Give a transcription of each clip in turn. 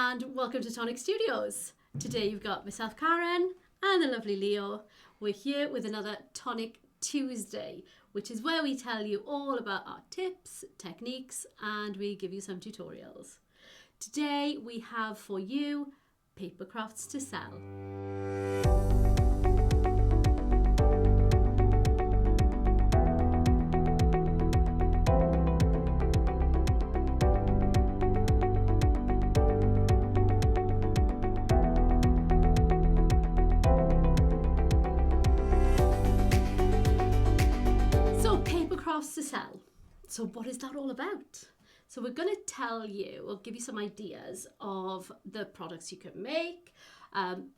and welcome to Tonic Studios. Today you've got myself, Karen, and the lovely Leo. We're here with another Tonic Tuesday, which is where we tell you all about our tips, techniques, and we give you some tutorials. Today we have for you Papercrafts to sell. To sell. So what is that all about? So we're going to tell you, we'll give you some ideas of the products you can make,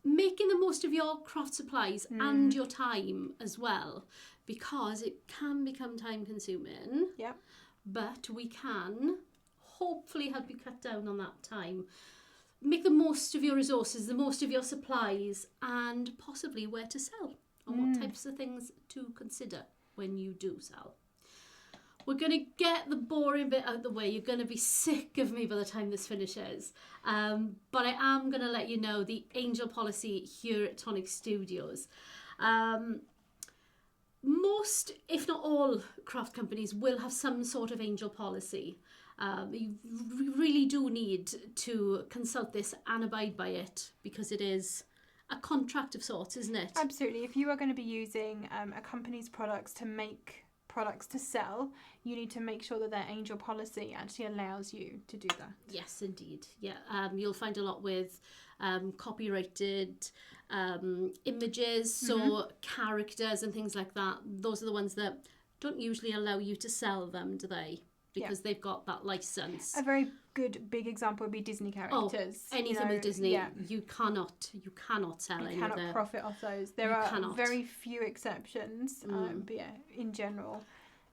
making the most of your craft supplies and your time as well, because it can become time consuming. Yeah. But we can hopefully help you cut down on that time. Make the most of your resources, the most of your supplies, and possibly where to sell and what types of things to consider when you do sell. We're going to get the boring bit out the way. You're going to be sick of me by the time this finishes. But I am going to let you know the angel policy here at Tonic Studios. Most, if not all, craft companies will have some sort of angel policy. You really do need to consult this and abide by it, because it is a contract of sorts, isn't it? Absolutely. If you are going to be using a company's products to make products to sell, you need to make sure that their angel policy actually allows you to do that. Yes, indeed. Yeah, you'll find a lot with copyrighted images, so characters and things like that. Those are the ones that don't usually allow you to sell them, do they? Because they've got that license. A very good big example would be Disney characters. Oh, anything with Disney, you cannot sell any of them. You cannot profit off those. There are very few exceptions, but yeah, in general,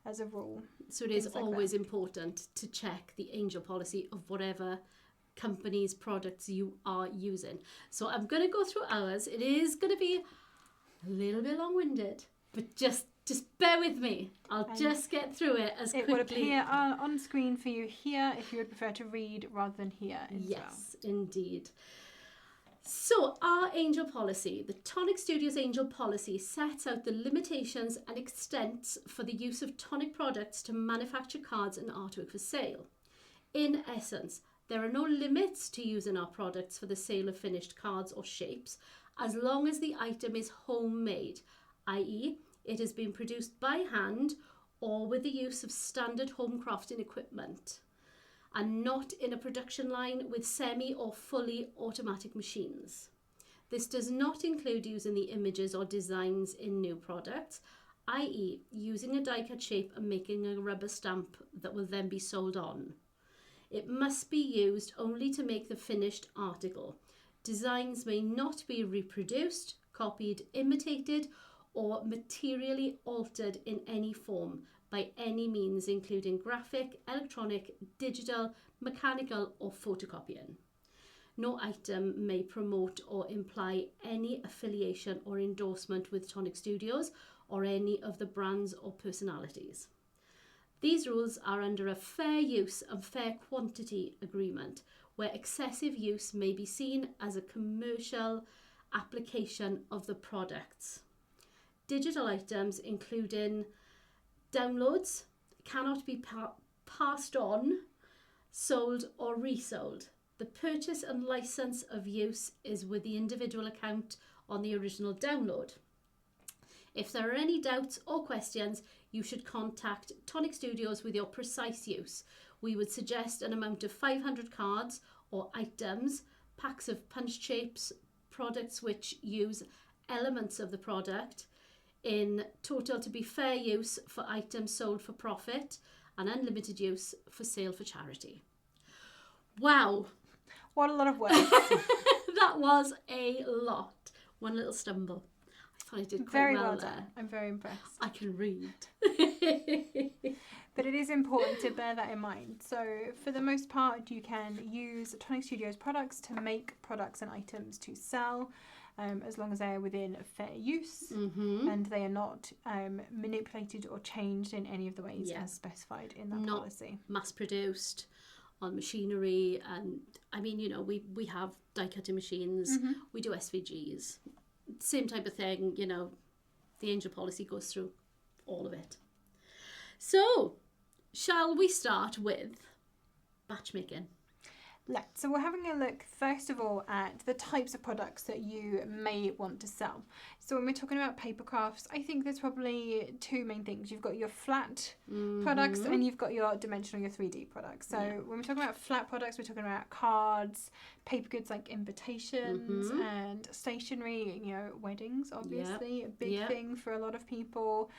as a rule. So it is always important to check the angel policy of whatever company's products you are using. So I'm going to go through ours. It is going to be a little bit long-winded, but just bear with me. I'll just get through it as quickly. It will appear on screen for you here if you would prefer to read rather than here. Yes, indeed. So our angel policy, the Tonic Studios angel policy, sets out the limitations and extents for the use of Tonic products to manufacture cards and artwork for sale. In essence, there are no limits to using our products for the sale of finished cards or shapes, as long as the item is homemade, i.e., it has been produced by hand or with the use of standard home crafting equipment, and not in a production line with semi or fully automatic machines. This does not include using the images or designs in new products, i.e. using a die-cut shape and making a rubber stamp that will then be sold on. It must be used only to make the finished article. Designs may not be reproduced, copied, imitated, or materially altered in any form by any means, including graphic, electronic, digital, mechanical, or photocopying. No item may promote or imply any affiliation or endorsement with Tonic Studios or any of the brands or personalities. These rules are under a fair use and fair quantity agreement, where excessive use may be seen as a commercial application of the products. Digital items, including downloads, cannot be passed on, sold or resold. The purchase and license of use is with the individual account on the original download. If there are any doubts or questions, you should contact Tonic Studios with your precise use. We would suggest an amount of 500 cards or items, packs of punch shapes, products which use elements of the product, in total to be fair use for items sold for profit and unlimited use for sale for charity. Wow. What a lot of work. That was a lot. One little stumble. I thought I did quite very well done. there. I'm very impressed. I can read. But it is important to bear that in mind. So for the most part, you can use Tonic Studios products to make products and items to sell. As long as they are within fair use and they are not manipulated or changed in any of the ways as specified in that policy. Mass produced on machinery. And I mean, you know, we have die cutting machines, we do SVGs, same type of thing, you know, the Angel policy goes through all of it. So, shall we start with batch making? Let's. So we're having a look first of all at the types of products that you may want to sell. So when we're talking about Papercrafts, I think there's probably two main things. You've got your flat products and you've got your dimensional, your 3D products. So when we're talking about flat products, we're talking about cards, paper goods like invitations and stationery, you know, weddings, obviously, a big thing for a lot of people.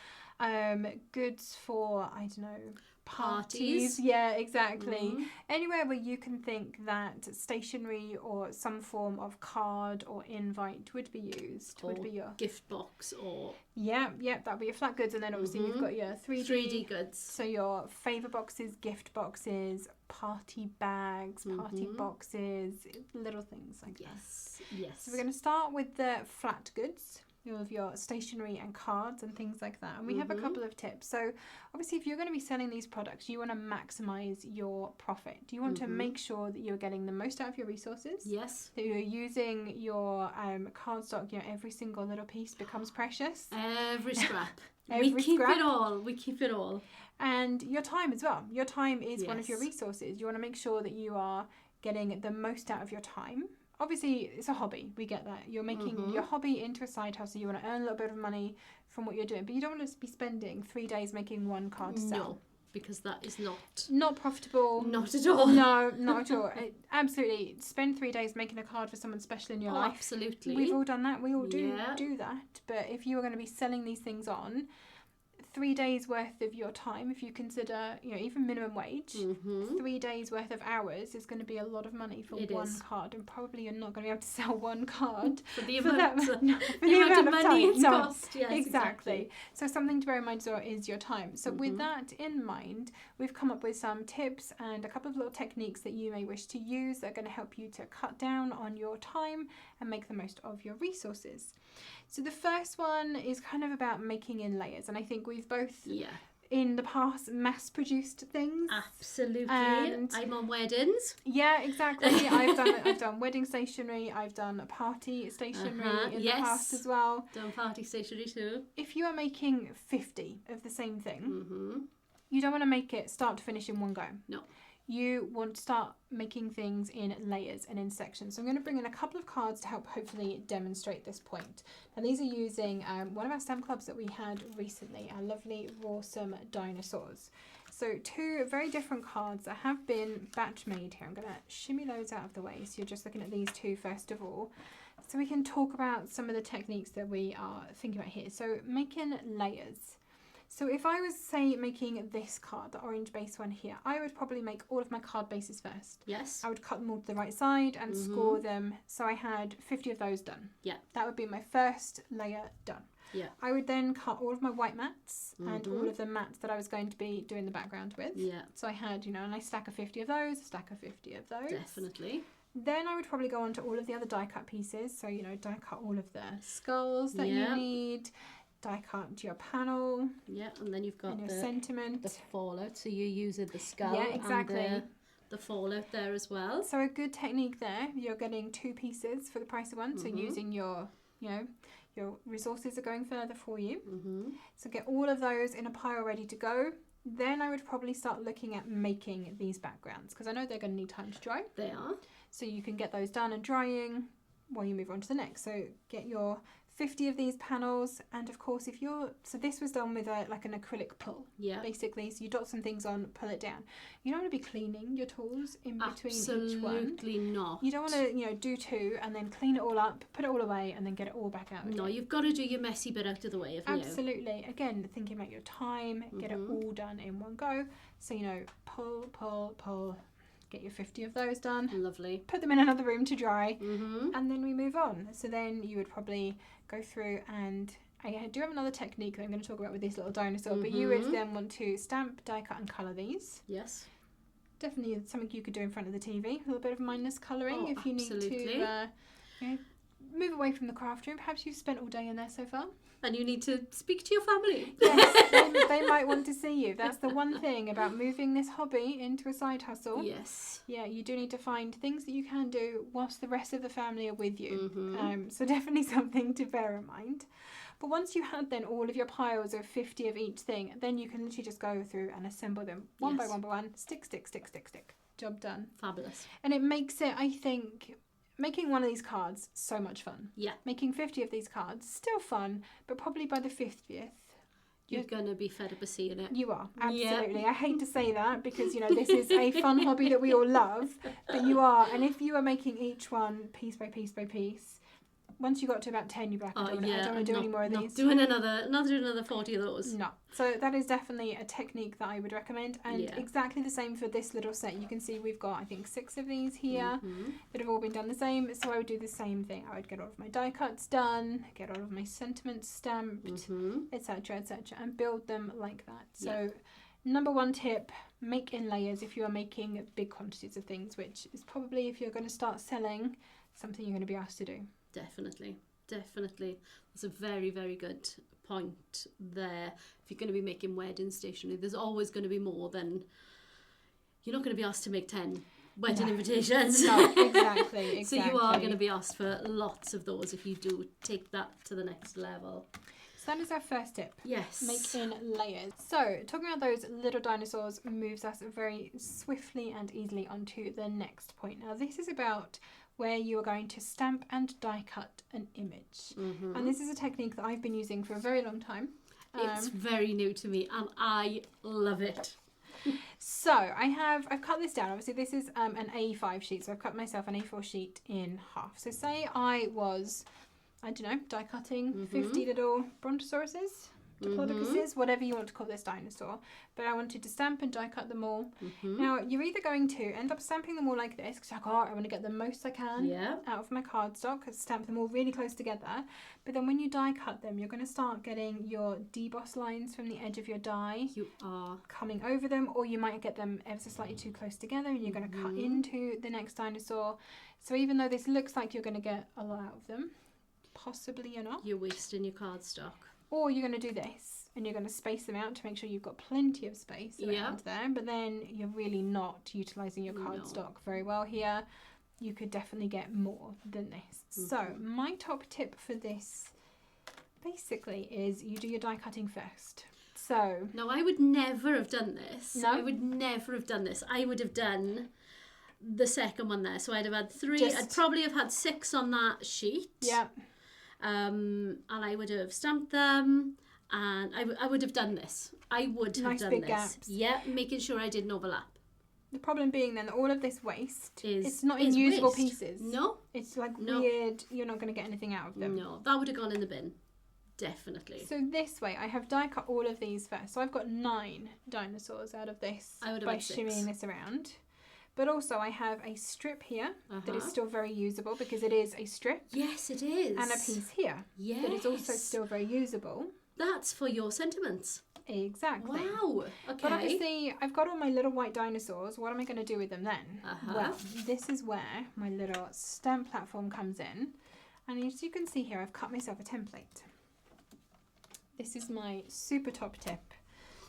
Goods for, I don't know, parties. Yeah, exactly. Anywhere where you can think that stationery or some form of card or invite would be used, or would be your gift box, or that'd be your flat goods. And then obviously you've got your 3D goods, so your favour boxes, gift boxes, party bags, party boxes, little things like that. Yes. So we're going to start with the flat goods, of your stationery and cards and things like that. And we have a couple of tips. So obviously if you're going to be selling these products, you want to maximize your profit. You want to make sure that you're getting the most out of your resources. Yes. That you're using your cardstock, you know, every single little piece becomes precious. Every scrap. We keep it all. And your time as well. Your time is one of your resources. You want to make sure that you are getting the most out of your time. Obviously, it's a hobby. We get that. You're making your hobby into a side hustle. You want to earn a little bit of money from what you're doing. But you don't want to be spending 3 days making one card to sell. No, because that is not profitable. Not at all. No, not at all. Absolutely. Spend 3 days making a card for someone special in your life. Absolutely. We've all done that. We all do that. But if you are going to be selling these things on, 3 days worth of your time, if you consider, you know, even minimum wage, 3 days worth of hours is going to be a lot of money for one card, and probably you're not going to be able to sell one card for the amount of money it's cost. Yes, exactly. So something to bear in mind is your time. So with that in mind, we've come up with some tips and a couple of little techniques that you may wish to use that are going to help you to cut down on your time and make the most of your resources. So the first one is kind of about making in layers, and I think we've both in the past mass-produced things. Absolutely. And I'm on weddings. Yeah, exactly. I've done wedding stationery. I've done party stationery in the past as well. Done party stationery too. If you are making 50 of the same thing, you don't want to make it start to finish in one go. No. You want to start making things in layers and in sections. So I'm going to bring in a couple of cards to help hopefully demonstrate this point. And these are using one of our stamp clubs that we had recently, our lovely Rawsome Dinosaurs. So 2 very different cards that have been batch made here. I'm going to shimmy those out of the way. So you're just looking at these 2 first of all. So we can talk about some of the techniques that we are thinking about here. So making layers. So if I was, say, making this card, the orange base one here, I would probably make all of my card bases first. Yes. I would cut them all to the right side and score them. So I had 50 of those done. Yeah. That would be my first layer done. Yeah. I would then cut all of my white mats and all of the mats that I was going to be doing the background with. Yeah. So I had, you know, a nice stack of 50 of those, a stack of 50 of those. Definitely. Then I would probably go on to all of the other die cut pieces. So, you know, die cut all of the skulls that you need. Die cut your panel. Yeah, and then you've got your sentiment. The fallout. So you're using the skull and the fallout there as well. So a good technique there, you're getting 2 pieces for the price of one. So using your, you know, your resources are going further for you. So get all of those in a pile ready to go. Then I would probably start looking at making these backgrounds, because I know they're going to need time to dry. They are. So you can get those done and drying while you move on to the next. So get your 50 of these panels, and of course if you're, so this was done with like an acrylic pull, basically, so you dot some things on, pull it down. You don't want to be cleaning your tools in between each one. Absolutely not. You don't want to, you know, do 2 and then clean it all up, put it all away, and then get it all back out again. No, you've got to do your messy bit out of the way, haven't you? Absolutely. Again, thinking about your time, get it all done in one go. So, you know, pull, get your 50 of those done. Lovely. Put them in another room to dry, and then we move on. So then you would probably go through, and I do have another technique that I'm going to talk about with this little dinosaur, but you would then want to stamp, die cut and colour these. Yes. Definitely something you could do in front of the TV. A little bit of mindless colouring if you need to you know, move away from the craft room. Perhaps you've spent all day in there so far. And you need to speak to your family. Yes, they might want to see you. That's the one thing about moving this hobby into a side hustle. Yes. Yeah, you do need to find things that you can do whilst the rest of the family are with you. Mm-hmm. So definitely something to bear in mind. But once you had then all of your piles of 50 of each thing, then you can literally just go through and assemble them one by one by one. Stick, stick, stick, stick, stick. Job done. Fabulous. And it makes it, I think, making one of these cards so much fun. Yeah. Making 50 of these cards, still fun, but probably by the 50th, you're going to be fed up of seeing it. you are, absolutely. Yeah. I hate to say that because, you know, this is a fun hobby that we all love, but you are. And if you are making each one piece by piece by piece, once you got to about 10, you're like, I don't want to do any more of these. Doing another 40 of those. No. So that is definitely a technique that I would recommend. And exactly the same for this little set. You can see we've got, I think, 6 of these here that have all been done the same. So I would do the same thing. I would get all of my die cuts done, get all of my sentiments stamped, etc., etc., and build them like that. So number 1 tip, make in layers if you are making big quantities of things, which is probably, if you're going to start selling, something you're going to be asked to do. Definitely. That's a very, very good point there. If you're going to be making wedding stationery, there's always going to be more than... You're not going to be asked to make 10 wedding invitations. No, exactly. So you are going to be asked for lots of those if you do take that to the next level. So that is our first tip. Yes. Make in layers. So talking about those little dinosaurs moves us very swiftly and easily onto the next point. Now this is about where you are going to stamp and die cut an image. And this is a technique that I've been using for a very long time. It's very new to me and I love it. So I've cut this down. Obviously this is an A5 sheet, so I've cut myself an A4 sheet in half. So say I was, I don't know, die cutting 50 little brontosauruses, diplodocuses, whatever you want to call this dinosaur, but I wanted to stamp and die cut them all. Now you're either going to end up stamping them all like this, because like, I want to get the most I can out of my cardstock, stamp them all really close together, but then when you die cut them, you're going to start getting your deboss lines from the edge of your die coming over them, or you might get them ever so slightly too close together and you're going to cut into the next dinosaur. So even though this looks like you're going to get a lot out of them, possibly you're not. You're wasting your cardstock. Or you're going to do this and you're going to space them out to make sure you've got plenty of space around there, but then you're really not utilising your cardstock very well here. You could definitely get more than this. So my top tip for this basically is you do your die cutting first. So no, I would never have done this. No? I would never have done this. I would have done the second one there. So I'd have had 3. I'd probably have had 6 on that sheet. Yeah. And I would have stamped them, and I would have done this. I would have nice done big this. Gaps. Yeah, making sure I didn't overlap. The problem being then that all of this waste it's not is in usable waste. pieces. No. It's like weird, you're not going to get anything out of them. No, that would have gone in the bin. Definitely. So this way, I have die cut all of these first. So I've got 9 dinosaurs out of this by shimmying this around. But also I have a strip here that is still very usable because it is a strip. Yes, it is. And a piece here that is also still very usable. That's for your sentiments. Exactly. Wow. Okay. But obviously I've got all my little white dinosaurs. What am I going to do with them then? Well, this is where my little stamp platform comes in. And as you can see here, I've cut myself a template. This is my super top tip.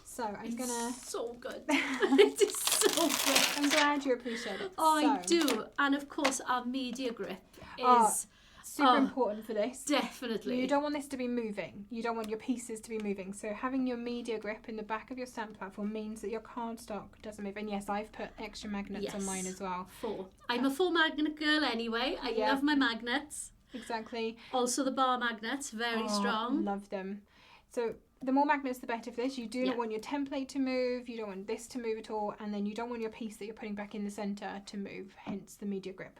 So I'm gonna. So good. It is so good. I'm glad you appreciate it. I do, and of course our media grip is super important for this. Definitely. You don't want this to be moving. You don't want your pieces to be moving. So having your media grip in the back of your stamp platform means that your cardstock doesn't move. And yes, I've put extra magnets on mine as well. 4. I'm a 4 magnet girl anyway. I love my magnets. Exactly. Also the bar magnets, very strong. Love them. So the more magnets, the better for this. You do not want your template to move. You don't want this to move at all. And then you don't want your piece that you're putting back in the centre to move, hence the media grip.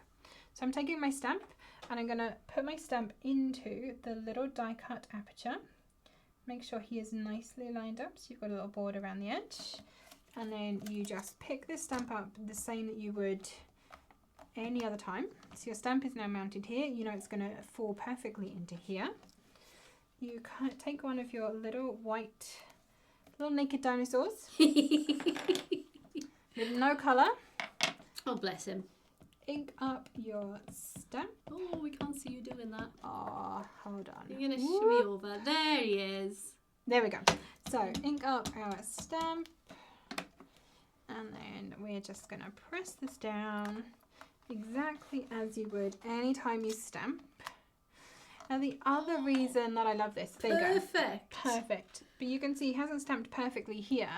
So I'm taking my stamp and I'm going to put my stamp into the little die cut aperture. Make sure he is nicely lined up so you've got a little border around the edge. And then you just pick this stamp up the same that you would any other time. So your stamp is now mounted here. You know it's going to fall perfectly into here. You take one of your little white, little naked dinosaurs with no colour. Oh, bless him. ink up your stamp. Oh, we can't see you doing that. Oh, hold on. You're going to shimmy over. There he is. There we go. So ink up our stamp, and then we're just going to press this down exactly as you would anytime you stamp. Now the other reason that I love this, there you go. Perfect. But you can see he hasn't stamped perfectly here.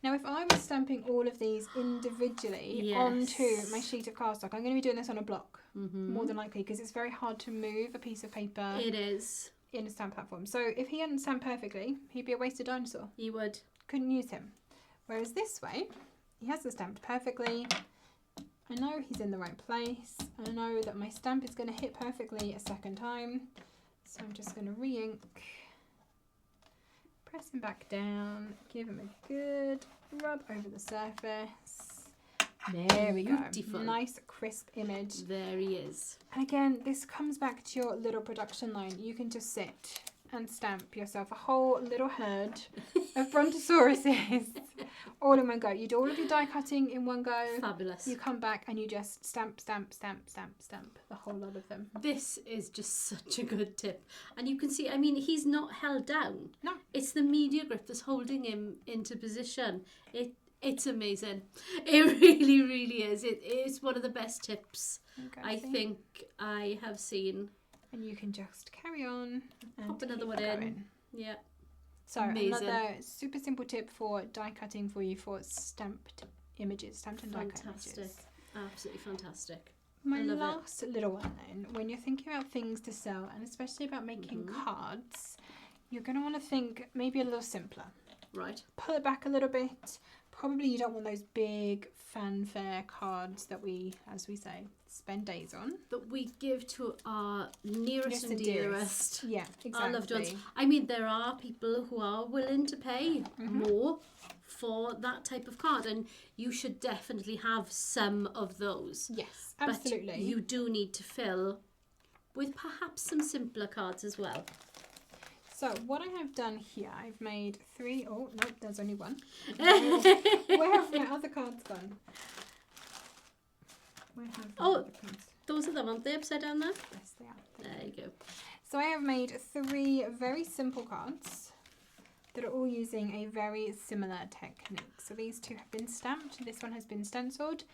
Now if I was stamping all of these individually onto my sheet of cardstock, I'm going to be doing this on a block, more than likely, because it's very hard to move a piece of paper. It is. In a stamp platform. So if he hadn't stamped perfectly, he'd be a wasted dinosaur. He would. Couldn't use him. Whereas this way, he hasn't stamped perfectly. I know he's in the right place. I know that my stamp is going to hit perfectly a second time. So I'm just going to re-ink. Press him back down. Give him a good rub over the surface. There we go. Beautiful. Nice crisp image. There he is. And again, this comes back to your little production line. You can just sit and stamp yourself a whole little herd of brontosauruses all in one go. You do all of your die cutting in one go. Fabulous. You come back and you just stamp, stamp, stamp, stamp, stamp the whole lot of them. This is just such a good tip. And you can see, I mean, he's not held down. No. It's the media grip that's holding him into position. It's amazing. It really, really is. It is one of the best tips I think I have seen. And you can just carry on and pop another one in. Yeah. So amazing. Another super simple tip for die cutting for you for stamped images, stamped and die cut images. Absolutely fantastic. My last little one then, when you're thinking about things to sell, and especially about making cards, you're going to want to think maybe a little simpler. Right. Pull it back a little bit. Probably you don't want those big fanfare cards that we, as we say, spend days on. That we give to our nearest and dearest. Yeah, exactly. Our loved ones. I mean, there are people who are willing to pay more for that type of card, and you should definitely have some of those. Yes, absolutely. But you do need to fill with perhaps some simpler cards as well. So what I have done here, I've made 3. Oh, no, there's only one. Where have my other cards gone? Where have my other cards? Those are them, aren't they, upside down there? Yes, they are. There you go. So I have made 3 very simple cards that are all using a very similar technique. So these 2 have been stamped. This one has been stenciled.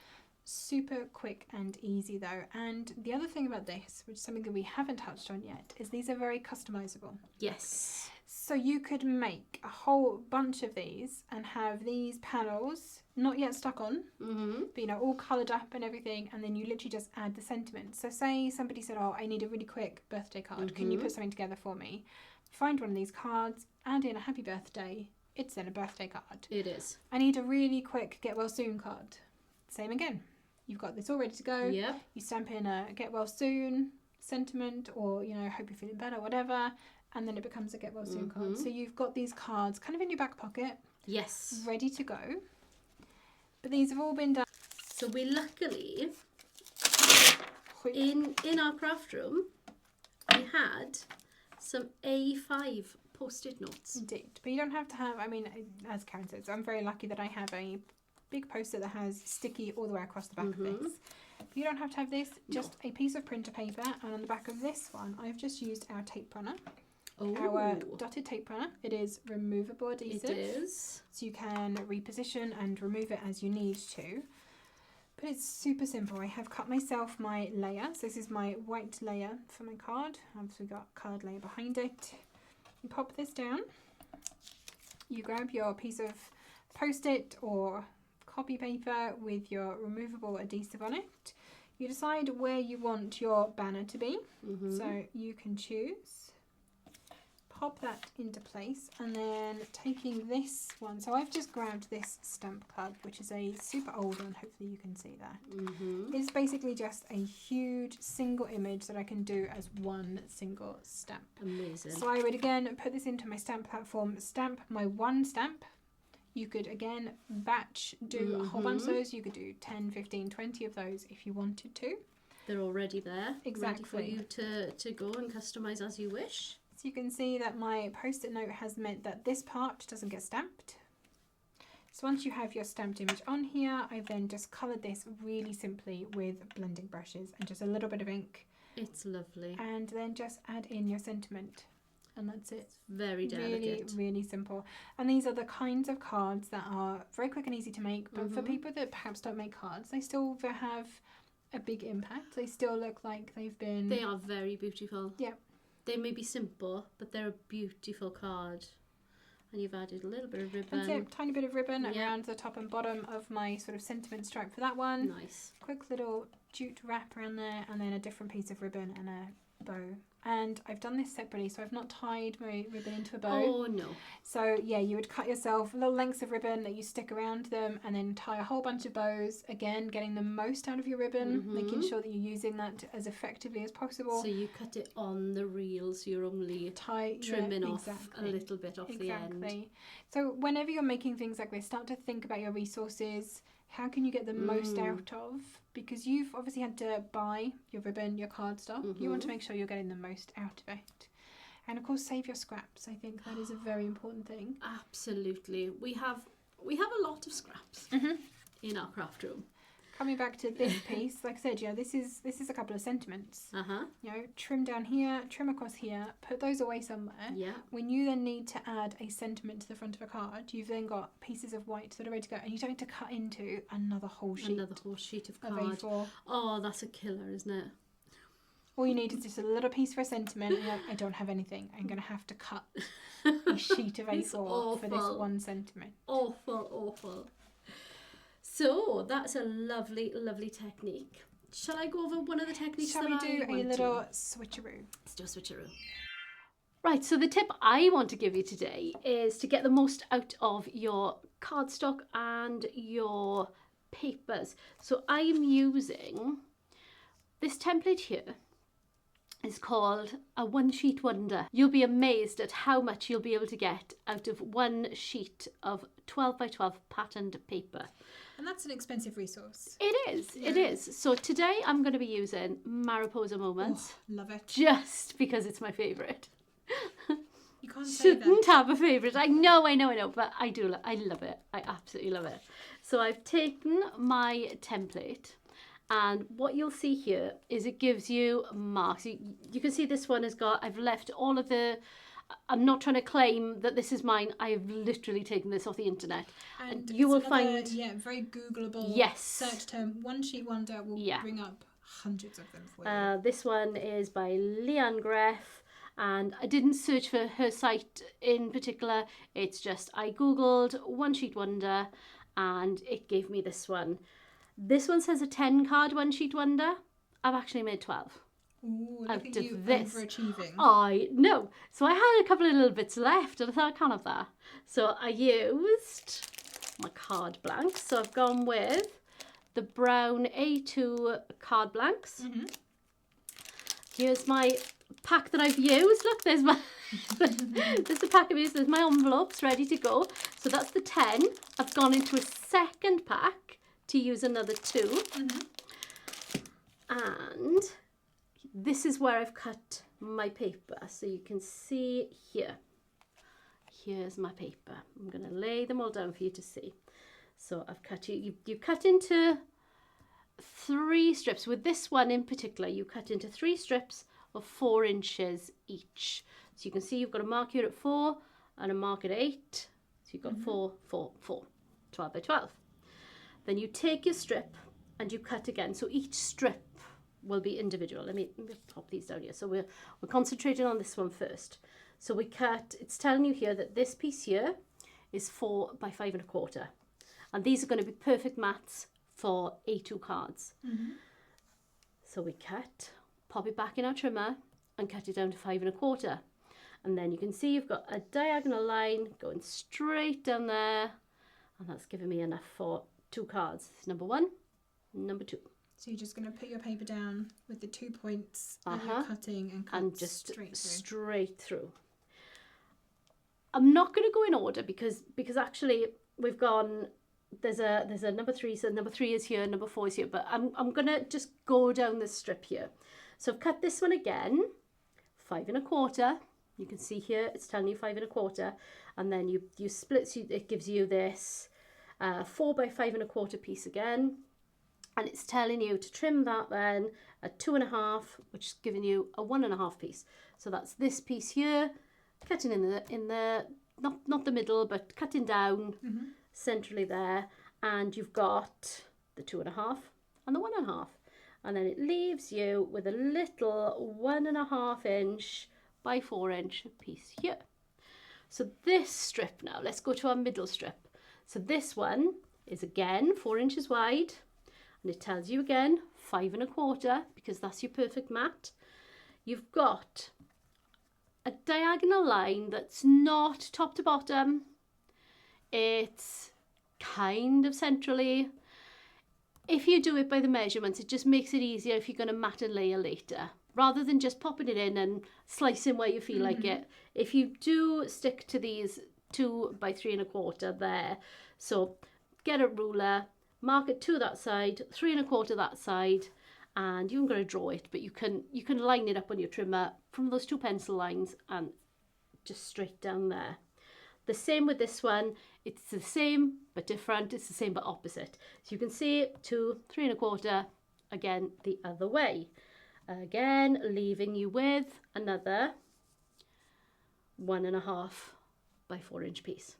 Super quick and easy though. And the other thing about this, which is something that we haven't touched on yet, is these are very customizable. Yes. So you could make a whole bunch of these and have these panels not yet stuck on, but you know, all coloured up and everything, and then you literally just add the sentiment. So say somebody said, oh, I need a really quick birthday card. Can you put something together for me? Find one of these cards, add in a happy birthday. It's then a birthday card. It is. I need a really quick get well soon card. Same again. You've got this all ready to go. Yep. You stamp in a get well soon sentiment, or, you know, hope you're feeling better, whatever, and then it becomes a get well soon card. So you've got these cards kind of in your back pocket. Yes. Ready to go. But these have all been done. So we luckily, in our craft room, we had some A5 post-it notes. Indeed. But you don't have to have, I mean, as Karen says, I'm very lucky that I have a big post-it that has sticky all the way across the back of this. You don't have to have this, just a piece of printer paper, and on the back of this one I've just used our tape runner. Our dotted tape runner. It is removable adhesive. It is. So you can reposition and remove it as you need to. But it's super simple. I have cut myself my layer. So this is my white layer for my card. I've obviously got a card layer behind it. You pop this down. You grab your piece of post-it or copy paper with your removable adhesive on it. You decide where you want your banner to be. So you can choose. Pop that into place, and then taking this one, so I've just grabbed this stamp card, which is a super old one, hopefully you can see that. It's basically just a huge single image that I can do as one single stamp. Amazing. So I would again put this into my stamp platform, stamp my one stamp. You could again batch do a whole bunch of those. You could do 10, 15, 20 of those if you wanted to. They're already there, exactly, ready for you to go and customise as you wish. So you can see that my post-it note has meant that this part doesn't get stamped. So once you have your stamped image on here, I've then just coloured this really simply with blending brushes and just a little bit of ink. It's lovely. And then just add in your sentiment. And that's it. Very delicate. Really, really simple. And these are the kinds of cards that are very quick and easy to make, but for people that perhaps don't make cards, they still have a big impact. They still look like they've been... They are very beautiful. Yeah. They may be simple, but they're a beautiful card. And you've added a little bit of ribbon. That's it, tiny bit of ribbon around the top and bottom of my sort of sentiment stripe for that one. Nice. Quick little jute wrap around there, and then a different piece of ribbon and a bow. And I've done this separately, so I've not tied my ribbon into a bow. Oh no. So yeah, you would cut yourself little lengths of ribbon that you stick around them, and then tie a whole bunch of bows. Again, getting the most out of your ribbon, making sure that you're using that as effectively as possible. So you cut it on the reel, so you're only trimming off a little bit off the end. So whenever you're making things like this, start to think about your resources. How can you get the most out of? Because you've obviously had to buy your ribbon, your cardstock. You want to make sure you're getting the most out of it. And of course, save your scraps. I think that is a very important thing. Absolutely. We have a lot of scraps in our craft room. Coming back to this piece, like I said, this is a couple of sentiments. You know, trim down here, trim across here, put those away somewhere. Yeah. When you then need to add a sentiment to the front of a card, you've then got pieces of white that are ready to go, and you don't need to cut into another whole sheet. Another whole sheet of card. A4. Oh, that's a killer, isn't it? All you need is just a little piece for a sentiment. And I don't have anything. I'm going to have to cut a sheet of A4 for this one sentiment. Awful. So that's a lovely, lovely technique. Shall I go over one of the techniques? Shall we do a little switcheroo? Let's do a switcheroo. Right, so the tip I want to give you today is to get the most out of your cardstock and your papers. So I am using this template here. It's called a one sheet wonder. You'll be amazed at how much you'll be able to get out of one sheet of 12 by 12 patterned paper. And that's an expensive resource. It is, it is. So today I'm going to be using Mariposa Moments. Oh, love it. Just because it's my favourite. You can't say Shouldn't have a favourite. I know, but I do. I love it. I absolutely love it. So I've taken my template, and what you'll see here is it gives you marks. You can see this one has got, I've left all of the, I'm not trying to claim that this is mine. I've literally taken this off the internet. And you will find... Yeah, very Googleable search term. One sheet wonder will bring up hundreds of them for you. This one is by Leanne Greff. And I didn't search for her site in particular. It's just I googled one sheet wonder and it gave me this one. This one says a 10 card one sheet wonder. I've actually made 12. Ooh, out look at of you this. overachieving. I know. So I had a couple of little bits left and I thought I can't have that. So I used my card blanks. So I've gone with the brown A2 card blanks. Here's my pack that I've used. Look, there's my there's the pack I've used. There's my envelopes ready to go. So that's the 10. I've gone into a second pack to use another 2. And this is where I've cut my paper. So you can see here. Here's my paper. I'm going to lay them all down for you to see. So I've cut you cut into 3 strips. With this one in particular, you cut into 3 strips of 4 inches each. So you can see you've got a mark here at 4 and a mark at 8. So you've got 4, 4, 4, 12 by 12. Then you take your strip and you cut again. So each strip will be individual. Let me pop these down here. So we're concentrating on this one first. So we cut, it's telling you here that this piece here is 4 by 5 1/4. And these are going to be perfect mats for A2 cards. So we cut, pop it back in our trimmer and cut it down to 5 1/4. And then you can see you've got a diagonal line going straight down there. And that's giving me enough for 2 cards. Number 1, number 2. So you're just going to put your paper down with the 2 points and you're cutting and cut and just straight through. I'm not going to go in order because actually we've gone, there's a number 3, so number 3 is here, number 4 is here, but I'm going to just go down this strip here. So I've cut this one again, 5 1/4. You can see here it's telling you 5 1/4, and then you split, so it gives you this. 4 by 5¼ piece again, and it's telling you to trim that then at 2½, which is giving you a 1½ piece. So that's this piece here, cutting in the not the middle, but cutting down centrally there, and you've got the 2½ and the 1½, and then it leaves you with a little 1½ inch by 4 inch piece here. So this strip now, let's go to our middle strip. So this one is again 4 inches wide, and it tells you again 5¼ because that's your perfect mat. You've got a diagonal line that's not top to bottom, it's kind of centrally. If you do it by the measurements, it just makes it easier if you're going to mat and layer later, rather than just popping it in and slicing where you feel like it. If you do stick to these 2 by 3¼ there, so get a ruler, mark it to that side, 3¼ that side, and you haven't got to draw it, but you can line it up on your trimmer from those 2 pencil lines and just straight down there. The same with this one, it's the same but different, it's the same but opposite. So you can see 2, 3¼ again the other way. Again, leaving you with another 1½ by 4 inch piece.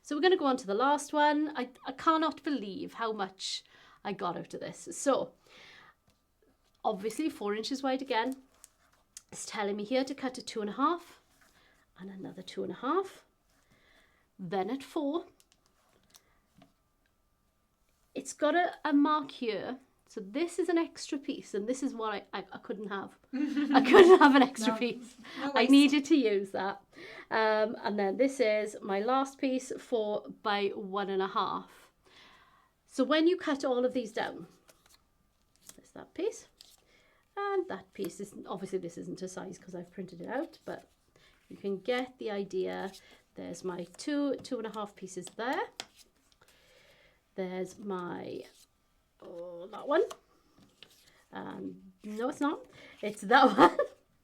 So we're going to go on to the last one. I cannot believe how much I got out of this. So obviously 4 inches wide again. It's telling me here to cut at 2½ and another 2½. Then at 4. It's got a mark here. So this is an extra piece, and this is what I couldn't have. I couldn't have an extra piece. No I needed to use that. And then this is my last piece, 4 by 1½. So when you cut all of these down, there's that piece. And that piece is, obviously this isn't a size because I've printed it out, but you can get the idea. There's my 2½ pieces there. There's my, that one. No, it's not. It's that one.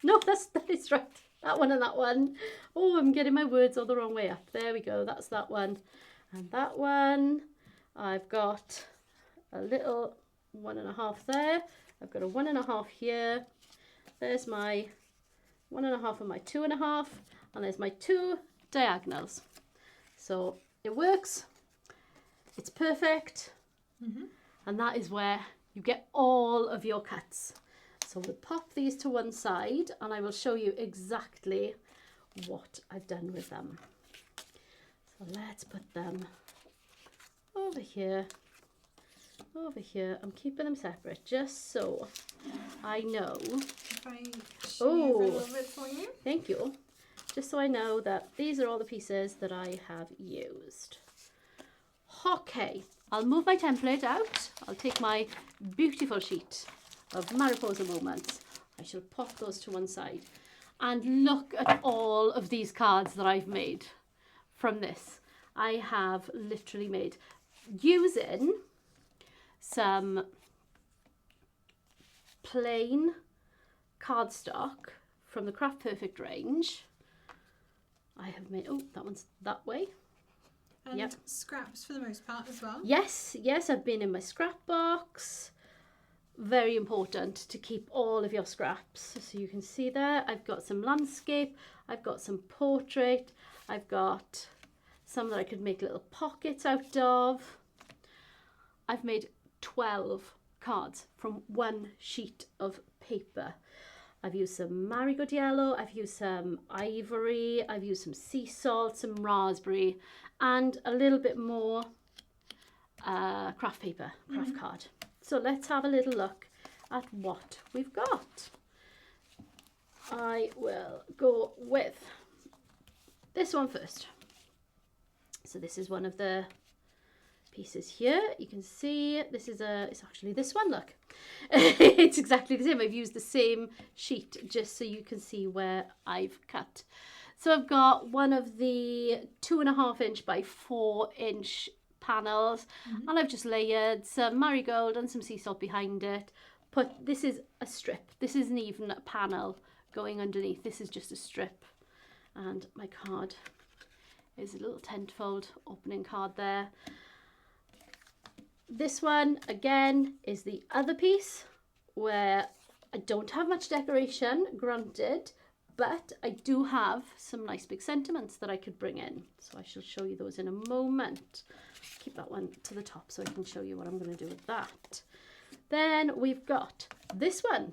No, that is right. That one and that one. Oh, I'm getting my words all the wrong way up. There we go. That's that one. And that one. I've got a little 1½ there. I've got a 1½ here. There's my 1½ and my 2½. And there's my 2 diagonals. So it works. It's perfect. And that is where you get all of your cuts. So we'll pop these to one side and I will show you exactly what I've done with them. So let's put them over here. Over here. I'm keeping them separate just so I know. If I shave a little bit for you. Thank you. Just so I know that these are all the pieces that I have used. Okay, I'll move my template out. I'll take my beautiful sheet of Mariposa Moments. I shall pop those to one side. And look at all of these cards that I've made from this. I have literally made, using some plain cardstock from the Craft Perfect range. I have made, oh, that one's that way. And scraps for the most part as well. Yes, I've been in my scrap box. Very important to keep all of your scraps. So you can see there, I've got some landscape, I've got some portrait, I've got some that I could make little pockets out of. I've made 12 cards from one sheet of paper. I've used some marigold yellow, I've used some ivory, I've used some sea salt, some raspberry, and a little bit more craft paper, craft card. So let's have a little look at what we've got. I will go with this one first. So this is one of the pieces here. You can see this is it's actually this one, look. It's exactly the same. I've used the same sheet just so you can see where I've cut. So I've got one of the 2.5 inch by 4 inch panels, and I've just layered some marigold and some sea salt behind it. This is a strip. This isn't even a panel going underneath. This is just a strip. And my card is a little 10-fold opening card there. This one again is the other piece where I don't have much decoration, granted, but I do have some nice big sentiments that I could bring in. So I shall show you those in a moment. Keep that one to the top so I can show you what I'm going to do with that. Then we've got this one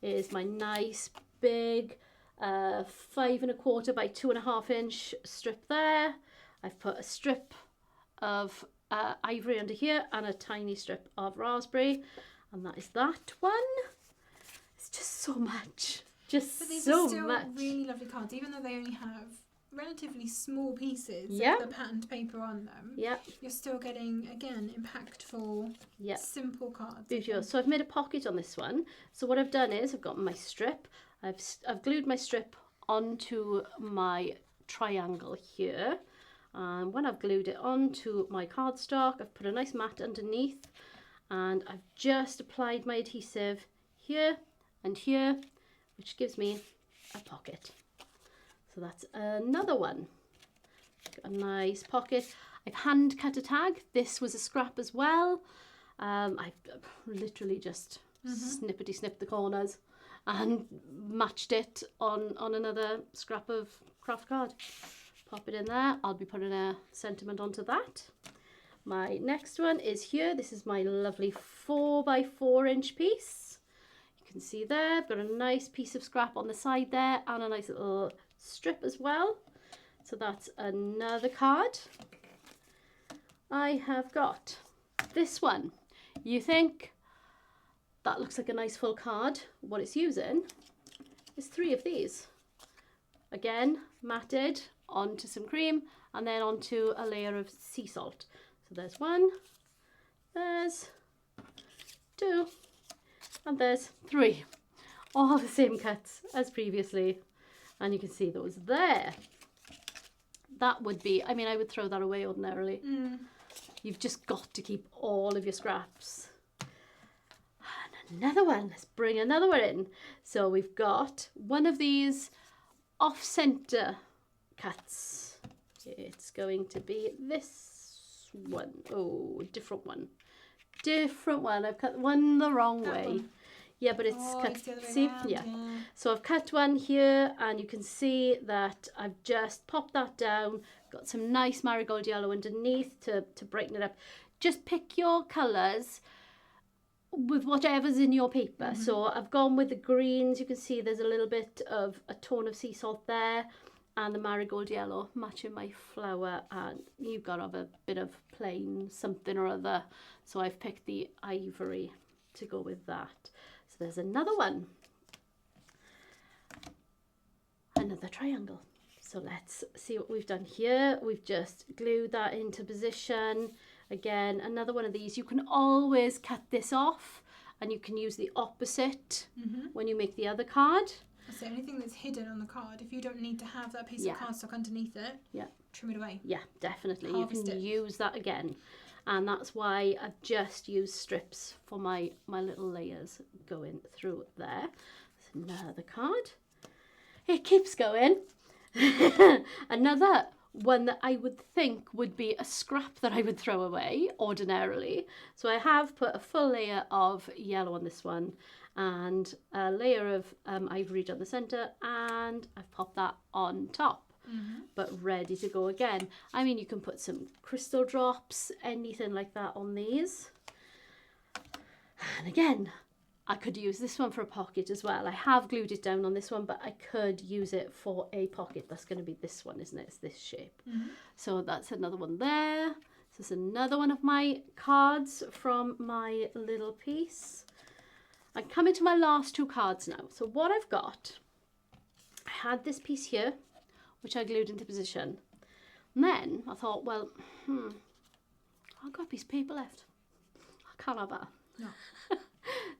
is my nice big 5 1/4 by 2.5 inch strip there. I've put a strip of ivory under here and a tiny strip of raspberry, and that is that one. It's just so much. But these are still really lovely cards, even though they only have relatively small pieces of the patterned paper on them. Yeah. You're still getting, again, impactful, simple cards. Beautiful. So I've made a pocket on this one. So what I've done is I've got my strip. I've glued my strip onto my triangle here. And when I've glued it onto my cardstock, I've put a nice mat underneath, and I've just applied my adhesive here and here, which gives me a pocket. So that's another one. Got a nice pocket. I've hand cut a tag. This was a scrap as well. I've literally just snippety snipped the corners and matched it on another scrap of craft card. Pop it in there. I'll be putting a sentiment onto that. My next one is here. This is my lovely 4 by 4 inch piece. You can see there, I've got a nice piece of scrap on the side there and a nice little strip as well. So that's another card. I have got this one. You think that looks like a nice full card. What it's using is 3 of these. Again, matted onto some cream and then onto a layer of sea salt. So there's 1, there's 2, and there's 3. All the same cuts as previously. And you can see those there. That would be, I mean, I would throw that away ordinarily. You've just got to keep all of your scraps. And another one, let's bring another one in. So we've got one of these off-center cuts. It's going to be this one. Oh, different one. Different one. I've cut one the wrong way. One. Yeah, but it's cut. See? Yeah. So I've cut one here, and you can see that I've just popped that down. Got some nice marigold yellow underneath to brighten it up. Just pick your colours with whatever's in your paper. So I've gone with the greens. You can see there's a little bit of a tone of sea salt there, and the marigold yellow matching my flower, and you've got to have a bit of plain something or other. So I've picked the ivory to go with that. So there's another one. Another triangle. So let's see what we've done here. We've just glued that into position. Again, another one of these. You can always cut this off and you can use the opposite when you make the other card. So anything that's hidden on the card, if you don't need to have that piece of cardstock underneath it, trim it away. Yeah, definitely. Harvest you can it. Use that again. And that's why I've just used strips for my little layers going through there. There's another card. It keeps going. Another one that I would think would be a scrap that I would throw away ordinarily. So I have put a full layer of yellow on this one and a layer of ivory down the centre, and I've popped that on top. But ready to go again. I mean, you can put some crystal drops, anything like that on these. And again, I could use this one for a pocket as well. I have glued it down on this one, but I could use it for a pocket. That's going to be this one, isn't it? It's this shape. So that's another one there. This is another one of my cards from my little piece. I'm coming to my last 2 cards now. So what I've got, I had this piece here, which I glued into position. And then I thought, well, I've got a piece of paper left. I can't have that. No.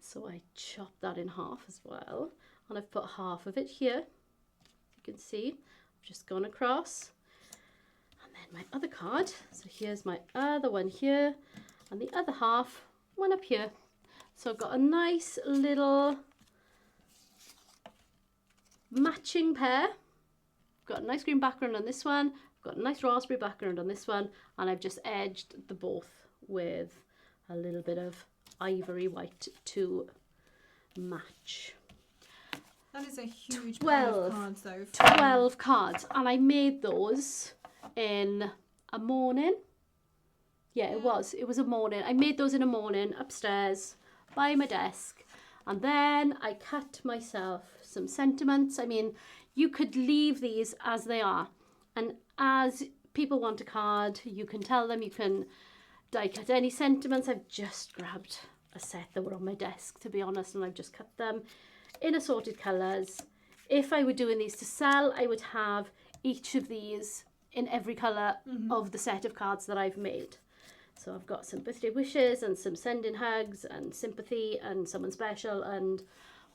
So I chopped that in half as well. And I've put half of it here. You can see, I've just gone across. And then my other card. So here's my other one here. And the other half went up here. So I've got a nice little matching pair. Got a nice green background on this one, got a nice raspberry background on this one, and I've just edged the both with a little bit of ivory white to match. That is a huge 12 pile of cards though. 12 cards, and I made those in a morning. Yeah, it was a morning. I made those in a morning upstairs by my desk, and then I cut myself some sentiments. I mean, you could leave these as they are, and as people want a card, you can tell them, you can die cut any sentiments. I've just grabbed a set that were on my desk, to be honest, and I've just cut them in assorted colours. If I were doing these to sell, I would have each of these in every colour of the set of cards that I've made. So I've got some birthday wishes and some sending hugs and sympathy and someone special and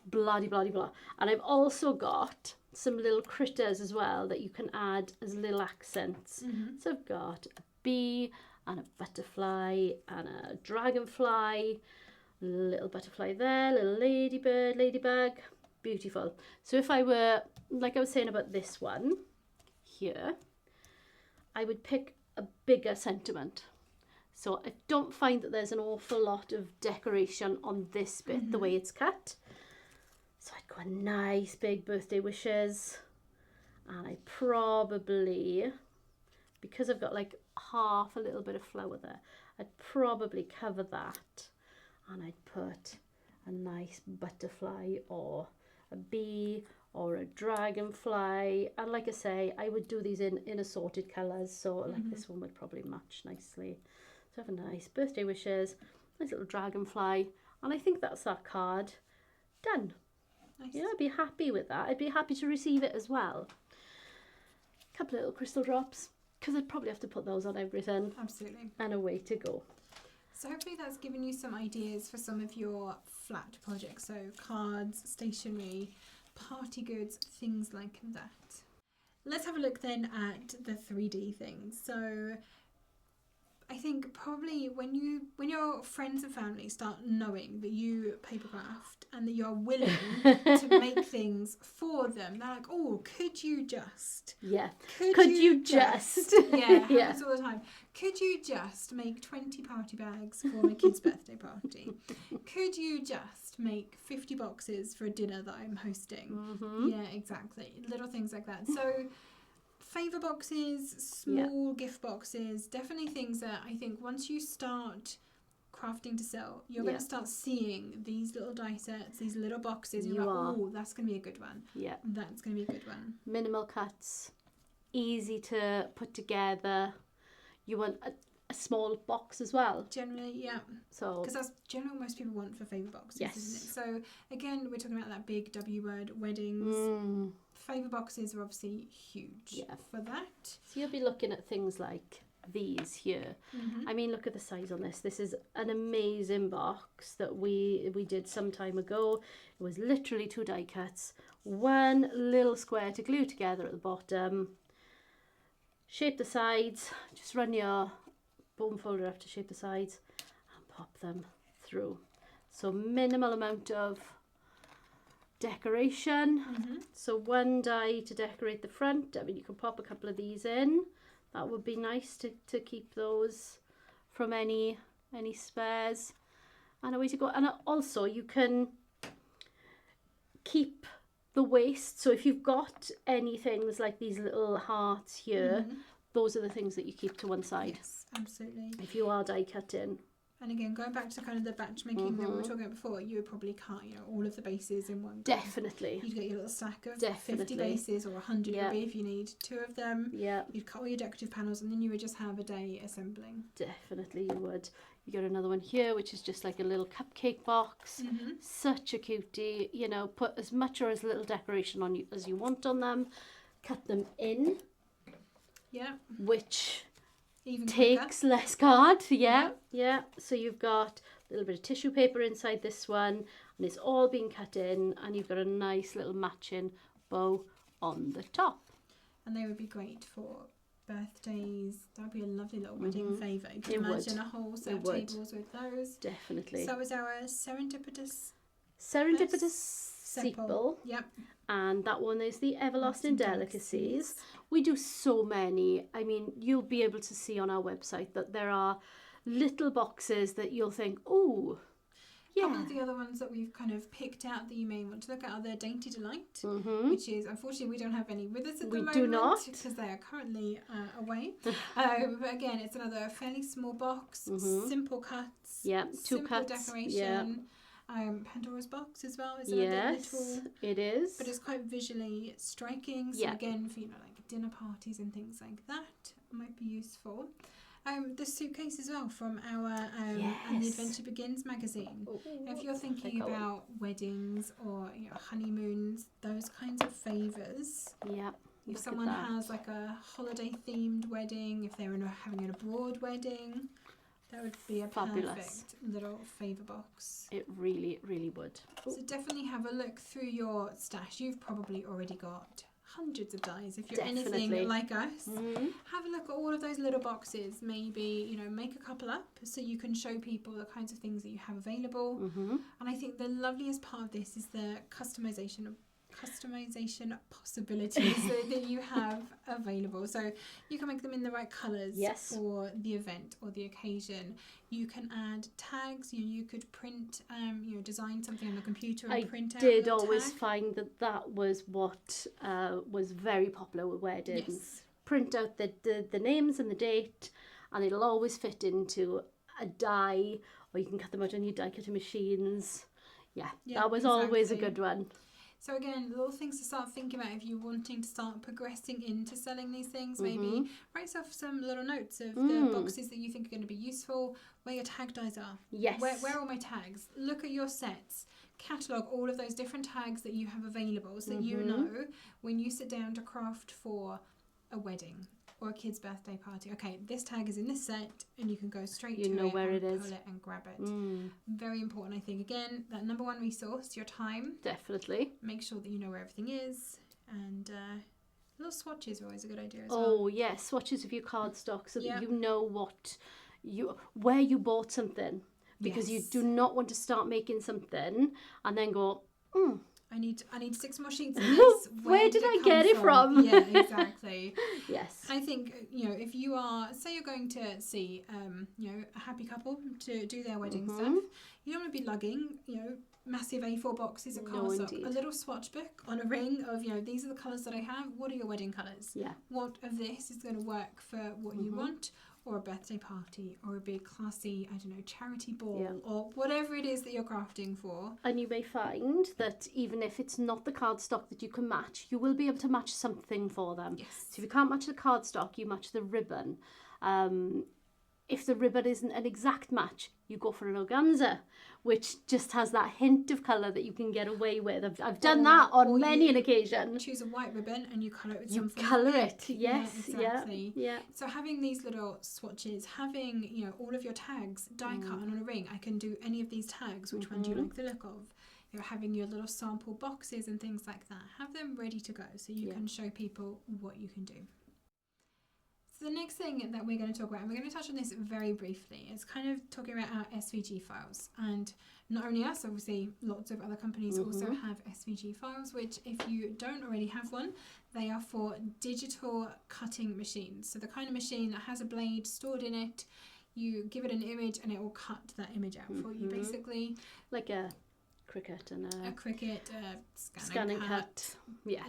blah blah blah. And I've also got some little critters as well that you can add as little accents. So I've got a bee and a butterfly and a dragonfly, little butterfly there, little ladybird, ladybug, beautiful. So if I were, like I was saying about this one here, I would pick a bigger sentiment. So I don't find that there's an awful lot of decoration on this bit, the way it's cut. So I'd go a nice big birthday wishes, and I probably, because I've got like half a little bit of flower there, I'd probably cover that, and I'd put a nice butterfly or a bee or a dragonfly. And like I say, I would do these in assorted colours, so like this one would probably match nicely. So I have a nice birthday wishes, nice little dragonfly, and I think that's that card done. Nice. Yeah, I'd be happy with that. I'd be happy to receive it as well. A couple of little crystal drops, because I'd probably have to put those on everything. Absolutely. And away to go. So hopefully that's given you some ideas for some of your flat projects. So cards, stationery, party goods, things like that. Let's have a look then at the 3D things. So I think probably when your friends and family start knowing that you papercraft and that you're willing to make things for them, they're like, oh, could you just? Yeah. Could you just? Yeah, Yeah. happens all the time. Could you just make 20 party bags for my kid's birthday party? Could you just make 50 boxes for a dinner that I'm hosting? Yeah, exactly. Little things like that. So favour boxes, small gift boxes, definitely things that I think once you start crafting to sell, you're going to start seeing these little die sets, these little boxes. You're like, oh, that's going to be a good one. Yeah. That's going to be a good one. Minimal cuts, easy to put together. You want a small box as well. Generally, yeah. So because that's generally what most people want for favour boxes, isn't it? So again, we're talking about that big W word, weddings. Favour boxes are obviously huge for that. So you'll be looking at things like these here. I mean, look at the size on this. This is an amazing box that we did some time ago. It was literally 2 die cuts, one little square to glue together at the bottom. Shape the sides, just run your bone folder up to shape the sides and pop them through. So minimal amount of decoration. So 1 die to decorate the front. I mean, you can pop a couple of these in. That would be nice to keep those from any spares. And a way to go. And also you can keep the waste. So if you've got any things like these little hearts here, those are the things that you keep to one side. Yes, absolutely. If you are die cutting. And again, going back to kind of the batch making that we were talking about before, you would probably cut, all of the bases in one go. Definitely. You'd get your little stack of 50 bases or 100 if you need 2 of them. Yeah. You'd cut all your decorative panels and then you would just have a day assembling. Definitely you would. You got another one here, which is just like a little cupcake box. Such a cutie. Put as much or as little decoration on you as you want on them. Cut them in. Yeah. Which even takes quicker. Less card. Yeah. So you've got a little bit of tissue paper inside this one, and it's all been cut in, and you've got a nice little matching bow on the top. And they would be great for birthdays. That would be a lovely little wedding favour. You can imagine a whole set of tables with those. Definitely. So is our serendipitous sepal. Yep. And that one is the Everlasting Delicacies. We do so many. I mean, you'll be able to see on our website that there are little boxes that you'll think, oh, A yeah. couple of the other ones that we've kind of picked out that you may want to look at are the Dainty Delight, which is, unfortunately, we don't have any with us at the moment. We do not. Because they are currently away. But again, it's another fairly small box, simple cuts, Yeah, two simple cuts. decoration. Yeah. Pandora's box as well is another little, it is. but it's quite visually striking. So again, for like dinner parties and things like that, might be useful. The suitcase as well from our And the Adventure Begins magazine. If you're thinking about weddings or honeymoons, those kinds of favours. Yeah. If someone has like a holiday themed wedding, if they're having an abroad wedding, that would be a perfect little favour box. It really, really would. So definitely have a look through your stash. You've probably already got hundreds of dies. If you're anything like us, have a look at all of those little boxes. Maybe make a couple up so you can show people the kinds of things that you have available. And I think the loveliest part of this is the customization possibilities that you have available. So you can make them in the right colours for the event or the occasion. You can add tags. You could print, design something on the computer and print out. I did always find that was what was very popular with weddings. Yes. Print out the names and the date, and it'll always fit into a die, or you can cut them out on your die cutting machines. Yeah, that was always a good one. So again, little things to start thinking about if you're wanting to start progressing into selling these things. Maybe write yourself some little notes of the boxes that you think are going to be useful, where your tag dies are. Yes. Where are all my tags? Look at your sets. Catalogue all of those different tags that you have available so that you know when you sit down to craft for a wedding or a kid's birthday party. Okay, this tag is in this set, and you can go straight to it where it is. Pull it and grab it. Very important, I think. Again, that number one resource, your time. Definitely. Make sure that you know where everything is, and little swatches are always a good idea as well. Oh yes, swatches of your cardstock so that you know where you bought something, because you do not want to start making something and then go, I need 6 more sheets of this. Where did I get it from? Yeah, exactly. Yes. I think, if you are, say you're going to see, a happy couple to do their wedding stuff, you don't want to be lugging, massive A4 boxes of cardstock. A little swatch book on a ring of, these are the colours that I have. What are your wedding colours? Yeah. What of this is going to work for what you want? Or a birthday party, or a big classy, charity ball, or whatever it is that you're crafting for. And you may find that even if it's not the cardstock that you can match, you will be able to match something for them. Yes. So if you can't match the cardstock, you match the ribbon. If the ribbon isn't an exact match, you go for an organza, which just has that hint of colour that you can get away with. I've done that on many an occasion. Choose a white ribbon and you colour it with something. You colour it, yes. Yeah, exactly. Yeah. So having these little swatches, having, all of your tags die cut on a ring. I can do any of these tags. Which one do you like the look of? Having your little sample boxes and things like that. Have them ready to go so you can show people what you can do. So the next thing that we're going to talk about, and we're going to touch on this very briefly, is kind of talking about our SVG files. And not only us, obviously lots of other companies also have SVG files, which if you don't already have one, they are for digital cutting machines. So the kind of machine that has a blade stored in it, you give it an image and it will cut that image out for you, basically. Like a Cricut and a Cricut, scanning cut,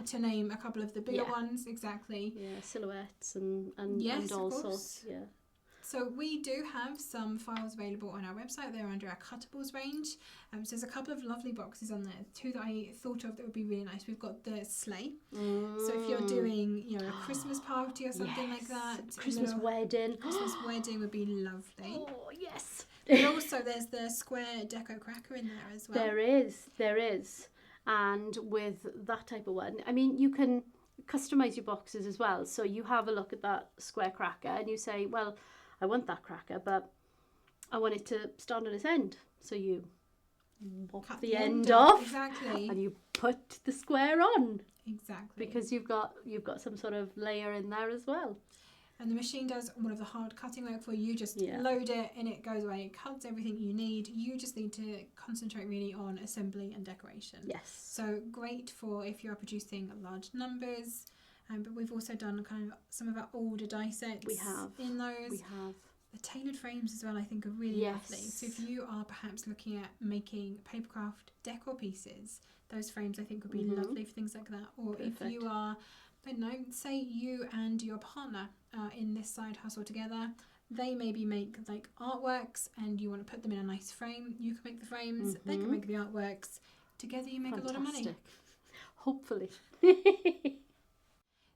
to name a couple of the bigger ones, exactly. Yeah, silhouettes and all sorts. Yeah. So we do have some files available on our website. They're under our cuttables range. So there's a couple of lovely boxes on there. 2 that I thought of that would be really nice. We've got the sleigh. So if you're doing, a Christmas party or something like that, Christmas wedding would be lovely. Oh yes. But also there's the square deco cracker in there as well. There is. And with that type of one, I mean, you can customise your boxes as well. So you have a look at that square cracker and you say, well, I want that cracker, but I want it to stand on its end. So you cut the end off, exactly, and you put the square on. Exactly. Because you've got some sort of layer in there as well. And the machine does all of the hard cutting work for you. Just load it and it goes away. It cuts everything you need. You just need to concentrate really on assembly and decoration. Yes. So great for if you're producing large numbers. But we've also done kind of some of our older die sets. We have. In those. We have. The tailored frames as well, I think, are really lovely. So if you are perhaps looking at making papercraft decor pieces, those frames I think would be lovely for things like that. Or if you are, I don't know, say you and your partner are in this side hustle together, they maybe make like artworks and you want to put them in a nice frame, you can make the frames, they can make the artworks. Together you make a lot of money. Hopefully.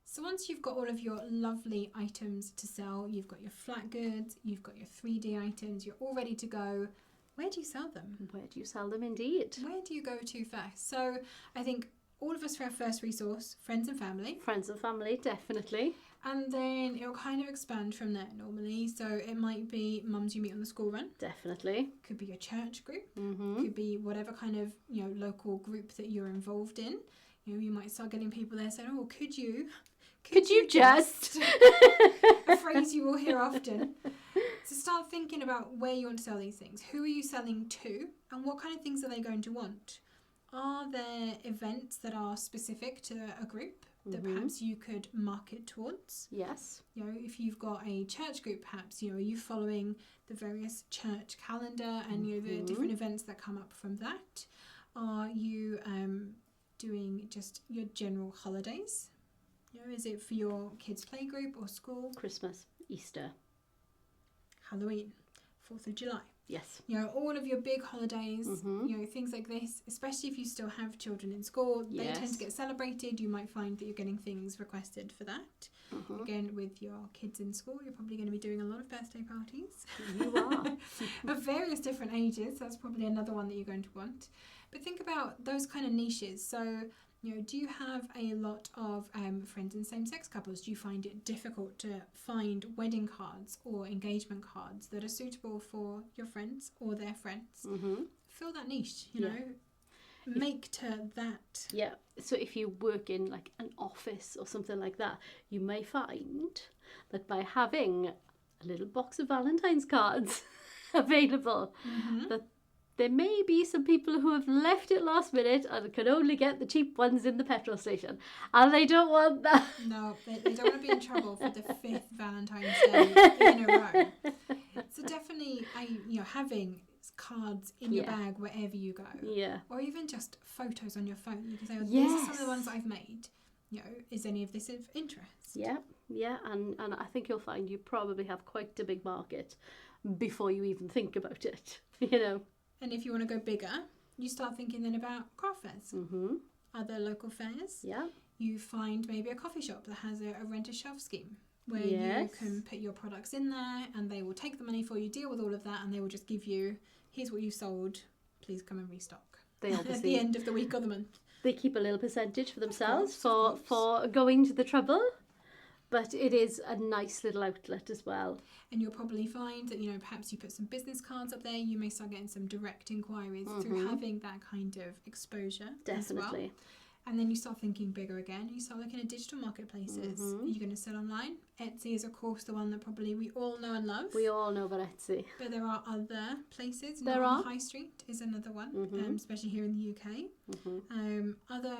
So once you've got all of your lovely items to sell, you've got your flat goods, you've got your 3D items, you're all ready to go, where do you sell them? Where do you sell them indeed? Where do you go to first? So I think all of us for our first resource, friends and family. Friends and family, definitely. And then it'll kind of expand from there normally. So it might be mums you meet on the school run. Definitely. Could be your church group. Could be whatever kind of, local group that you're involved in. You might start getting people there saying, oh, could you just a phrase you will hear often. So start thinking about where you want to sell these things. Who are you selling to and what kind of things are they going to want? Are there events that are specific to a group that perhaps you could market towards? Yes. If you've got a church group, perhaps, are you following the various church calendar and the different events that come up from that? Are you doing just your general holidays? Is it for your kids' playgroup or school? Christmas, Easter, Halloween, 4th of July. Yes. All of your big holidays, things like this, especially if you still have children in school, they tend to get celebrated. You might find that you're getting things requested for that. Again, with your kids in school, you're probably going to be doing a lot of birthday parties. You are. Of various different ages. That's probably another one that you're going to want. But think about those kind of niches. So, do you have a lot of friends in same-sex couples? Do you find it difficult to find wedding cards or engagement cards that are suitable for your friends or their friends? Fill that niche, make to that. Yeah, so if you work in like an office or something like that, you may find that by having a little box of Valentine's cards available, that there may be some people who have left it last minute and can only get the cheap ones in the petrol station. And they don't want that. No, they don't want to be in trouble for the 5th Valentine's Day in a row. So definitely, having cards in your bag wherever you go. Yeah. Or even just photos on your phone. You can say, these are some of the ones I've made. Is any of this of interest? Yeah, yeah. And I think you'll find you probably have quite a big market before you even think about it, And if you want to go bigger, you start thinking then about craft fairs. Other local fairs. Yeah. You find maybe a coffee shop that has a rent-a-shelf scheme where you can put your products in there and they will take the money for you, deal with all of that, and they will just give you, here's what you sold, please come and restock. They obviously, at the end of the week or the month. They keep a little percentage for themselves for going to the trouble. But it is a nice little outlet as well. And you'll probably find that, perhaps you put some business cards up there. You may start getting some direct inquiries through having that kind of exposure. Definitely. As well. And then you start thinking bigger again. You start looking at digital marketplaces. Are you going to sell online? Etsy is, of course, the one that probably we all know and love. We all know about Etsy. But there are other places. There are. The High Street is another one, especially here in the UK. Other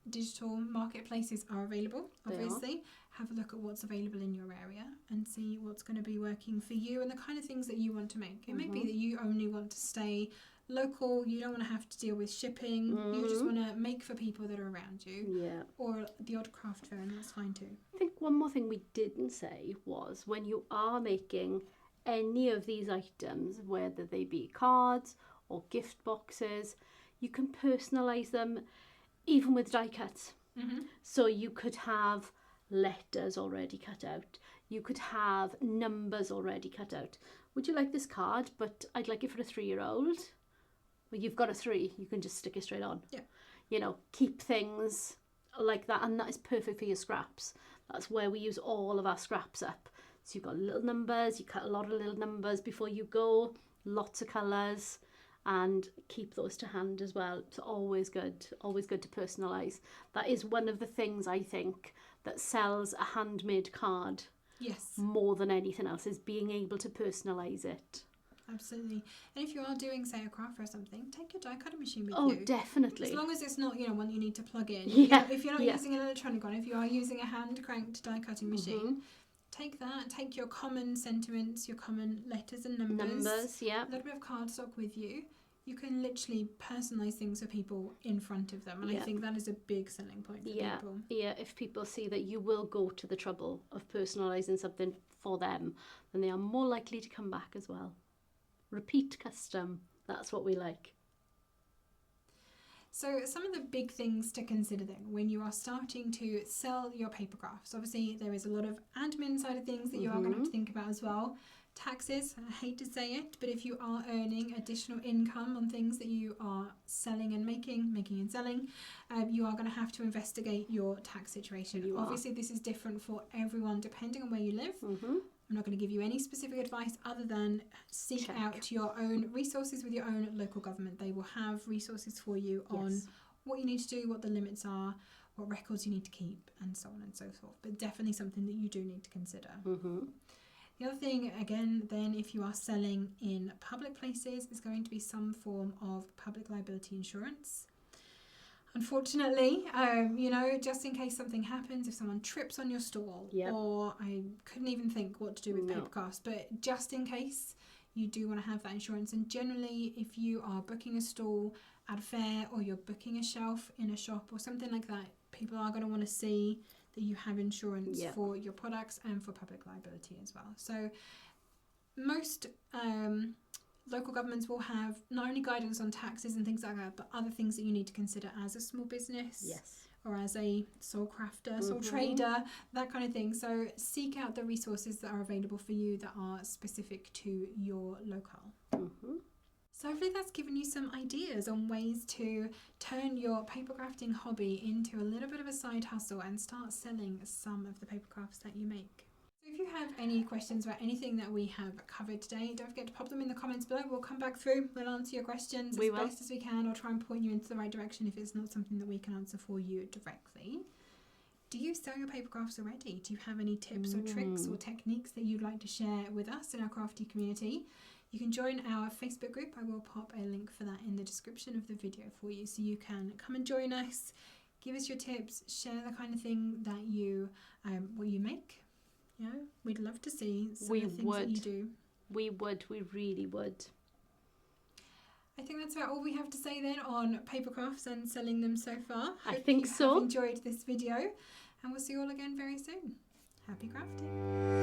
digital marketplaces are available, obviously. Have a look at what's available in your area and see what's going to be working for you and the kind of things that you want to make. It may be that you only want to stay local, you don't want to have to deal with shipping, you just want to make for people that are around you. Yeah. Or the odd craft fair, and that's fine too. I think one more thing we didn't say was when you are making any of these items, whether they be cards or gift boxes, you can personalise them even with die cuts. So you could have letters already cut out. You could have numbers already cut out. Would you like this card, but I'd like it for a 3-year-old? Well, you've got a 3. You can just stick it straight on. Yeah. Keep things like that. And that is perfect for your scraps. That's where we use all of our scraps up. So you've got little numbers. You cut a lot of little numbers before you go. Lots of colours. And keep those to hand as well. It's always good to personalise. That is one of the things I think that sells a handmade card more than anything else, is being able to personalise it. Absolutely. And if you are doing, say, a craft or something, take your die cutting machine with you. Oh, definitely. As long as it's not, one you need to plug in. Yeah. If you're not using an electronic one, if you are using a hand cranked die cutting machine, take that, take your common sentiments, your common letters and numbers, yeah. a little bit of cardstock with you. You can literally personalise things for people in front of them. And I think that is a big selling point for people. Yeah, if people see that you will go to the trouble of personalising something for them, then they are more likely to come back as well. Repeat custom, that's what we like. So some of the big things to consider then when you are starting to sell your paper crafts. Obviously there is a lot of admin side of things that you are going to have to think about as well. Taxes, I hate to say it, but if you are earning additional income on things that you are selling and making and selling, you are going to have to investigate your tax situation. Obviously this is different for everyone depending on where you live. I'm not going to give you any specific advice other than seek out your own resources with your own local government. They will have resources for you on what you need to do, what the limits are, what records you need to keep, and so on and so forth. But definitely something that you do need to consider. The other thing, again, then if you are selling in public places, is going to be some form of public liability insurance. Unfortunately, you know, just in case something happens, if someone trips on your stall, or I couldn't even think what to do with Papercrafts, but just in case, you do want to have that insurance. And generally, if you are booking a stall at a fair or you're booking a shelf in a shop or something like that, people are going to want to see that you have insurance for your products and for public liability as well. So most local governments will have not only guidance on taxes and things like that, but other things that you need to consider as a small business or as a sole crafter, sole trader, that kind of thing. So seek out the resources that are available for you that are specific to your locale. So hopefully that's given you some ideas on ways to turn your paper crafting hobby into a little bit of a side hustle and start selling some of the paper crafts that you make. So if you have any questions about anything that we have covered today, don't forget to pop them in the comments below. We'll come back through, we'll answer your questions as best as we can, or try and point you into the right direction if it's not something that we can answer for you directly. Do you sell your paper crafts already? Do you have any tips or tricks or techniques that you'd like to share with us in our crafty community? You can join our Facebook group. I will pop a link for that in the description of the video for you, so you can come and join us, give us your tips, share the kind of thing that you what you make. You know, we'd love to see some of the things that you do. We really would. I think that's about all we have to say then on paper crafts and selling them so far. I think so. Hope you have enjoyed this video, and we'll see you all again very soon. Happy crafting!